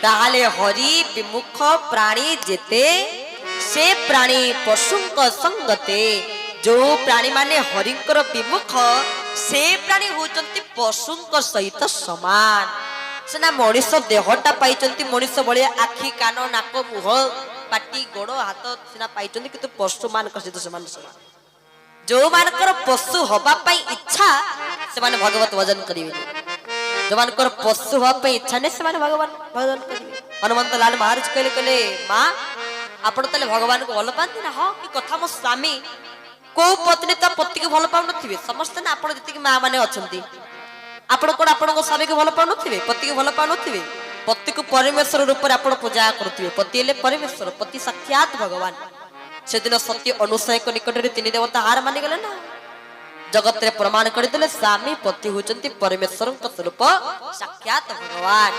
ताहाले हरि विमुख प्राणी जेते से प्राणी पशुंक संगते जो प्राणी माने हरिंकर विमुख से प्राणी होचंती पशुंक सहित समान सेना मनीष देहटा पाइचंती मनीष भलिया आखि कान नाक मुह पाटी गोड़ हाथ सेना पाइचंती किंतु पशु मान सहित समान समान जो मानकर पशु हवा पाई इच्छा से माने भगवत भजन करिवे जो मानकर पशु हवा पाई इच्छा ने से माने भगवान भजन करिवे हनुमंत लाल महाराज कहले मां आपण तले भगवान को भल पाती ना हाँ कि कथा मो स्वामी को पत्नी ता पति को भल पाउ नथिबे समस्त ना आपण जति मां माने अछंती आपण कोन आपण को स्वामी को भल पाउ नथिबे पति को भल पाउ नथिबे पति को परमेश्वर रूप रे आपण पूजा करथिबे पति ले परमेश्वर पति साक्षात भगवान से दिन सत्य अनुसय को निकट रे तीन देवता हार मानि गले ना जगत रे प्रमाण कर देले स्वामी पति होचंती परमेश्वर स्वरूप साक्षात भगवान